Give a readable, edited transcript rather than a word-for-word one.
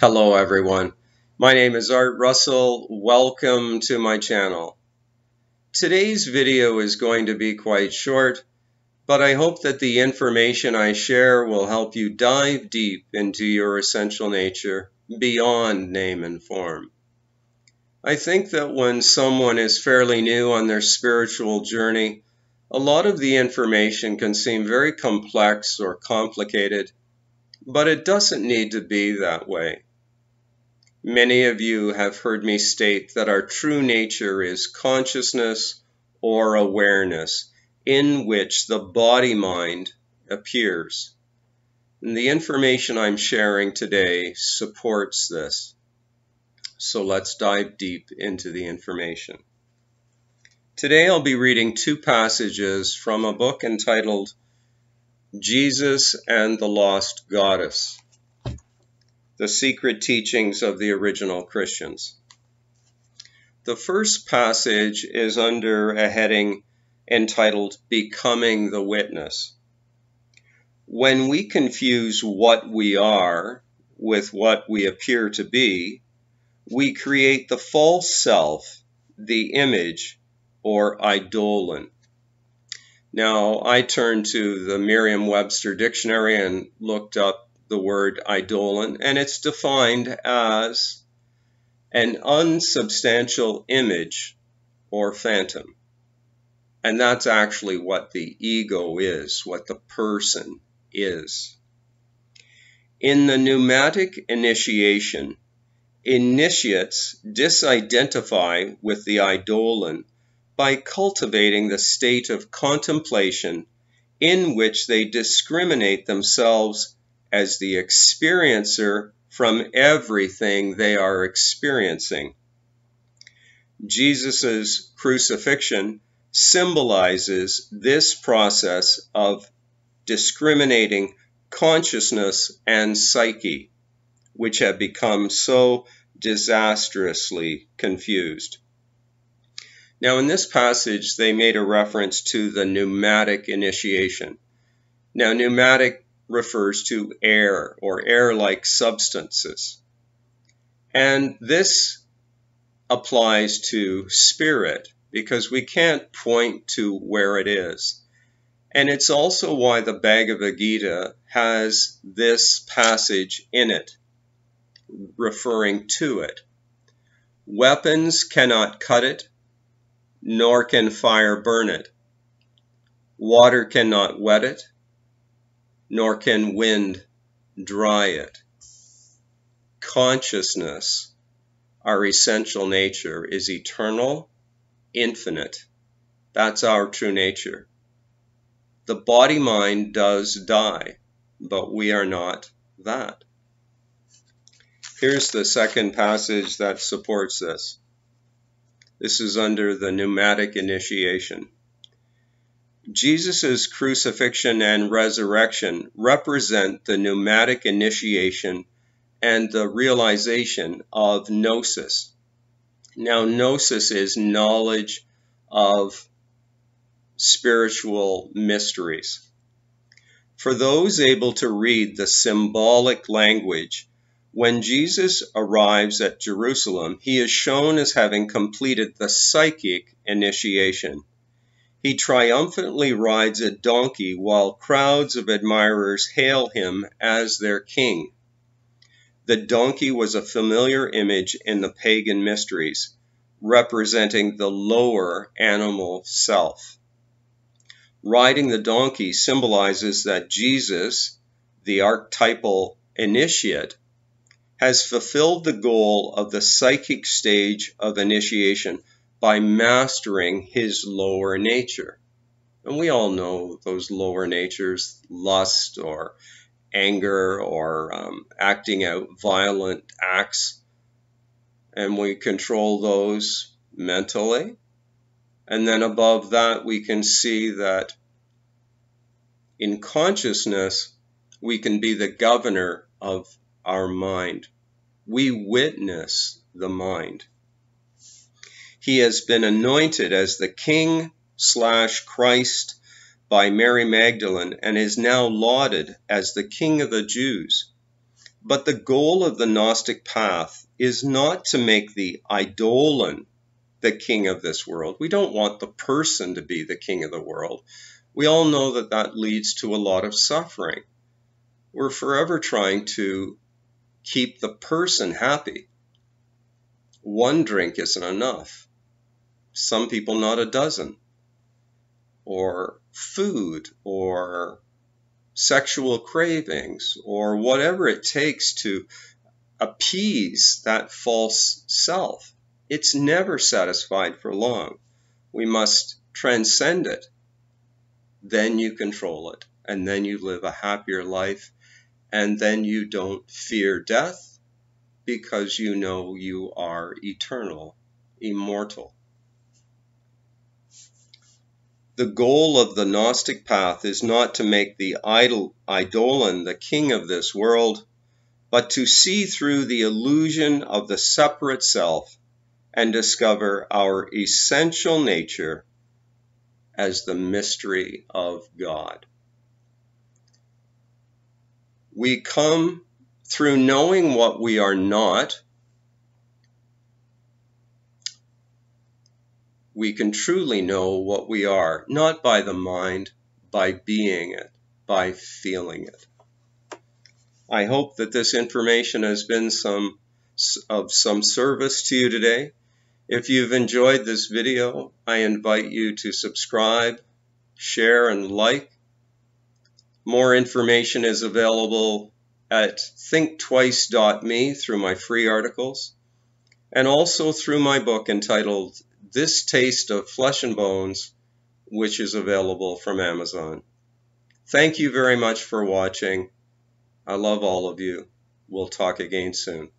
Hello everyone, my name is Art Russell. Welcome to my channel. Today's video is going to be quite short, but I hope that the information I share will help you dive deep into your essential nature beyond name and form. I think that when someone is fairly new on their spiritual journey, a lot of the information can seem very complex or complicated, but it doesn't need to be that way. Many of you have heard me state that our true nature is consciousness or awareness, in which the body-mind appears. And the information I'm sharing today supports this. So let's dive deep into the information. Today I'll be reading two passages from a book entitled Jesus and the Lost Goddess: The Secret Teachings of the Original Christians. The first passage is under a heading entitled Becoming the Witness. When we confuse what we are with what we appear to be, we create the false self, the image, or eidolon. Now, I turned to the Merriam-Webster dictionary and looked up the word eidolon, and it's defined as an unsubstantial image or phantom. And that's actually what the ego is, what the person is. In the Pneumatic Initiation, initiates disidentify with the eidolon by cultivating the state of contemplation in which they discriminate themselves as the experiencer from everything they are experiencing. Jesus' crucifixion symbolizes this process of discriminating consciousness and psyche, which have become so disastrously confused. Now, in this passage, they made a reference to the pneumatic initiation. Now, pneumatic refers to air or air-like substances. And this applies to spirit because we can't point to where it is. And it's also why the Bhagavad Gita has this passage in it, referring to it. Weapons cannot cut it, nor can fire burn it. Water cannot wet it, nor can wind dry it. Consciousness, our essential nature, is eternal, infinite. That's our true nature. The body-mind does die, but we are not that. Here's the second passage that supports this. This is under the Pneumatic Initiation. Jesus' crucifixion and resurrection represent the pneumatic initiation and the realization of gnosis. Now, gnosis is knowledge of spiritual mysteries. For those able to read the symbolic language, when Jesus arrives at Jerusalem, he is shown as having completed the psychic initiation. He triumphantly rides a donkey while crowds of admirers hail him as their king. The donkey was a familiar image in the pagan mysteries, representing the lower animal self. Riding the donkey symbolizes that Jesus, the archetypal initiate, has fulfilled the goal of the psychic stage of initiation by mastering his lower nature. And we all know those lower natures, lust or anger or acting out violent acts. And we control those mentally. And then above that, we can see that in consciousness, we can be the governor of our mind. We witness the mind. He has been anointed as the King/Christ by Mary Magdalene and is now lauded as the King of the Jews. But the goal of the Gnostic path is not to make the eidolon the king of this world. We don't want the person to be the king of the world. We all know that that leads to a lot of suffering. We're forever trying to keep the person happy. One drink isn't enough. Some people not a dozen. Or food, or sexual cravings, or whatever it takes to appease that false self. It's never satisfied for long. We must transcend it. Then you control it, and then you live a happier life, and then you don't fear death because you know you are eternal, immortal. The goal of the Gnostic path is not to make the eidolon the king of this world, but to see through the illusion of the separate self and discover our essential nature as the mystery of God. We come through knowing what we are not. We can truly know what we are, not by the mind, by being it, by feeling it. I hope that this information has been of some service to you today. If you've enjoyed this video, I invite you to subscribe, share, and like. More information is available at thinktwice.me through my free articles, and also through my book entitled This Taste of Flesh and Bones, which is available from Amazon. Thank you very much for watching. I love all of you. We'll talk again soon.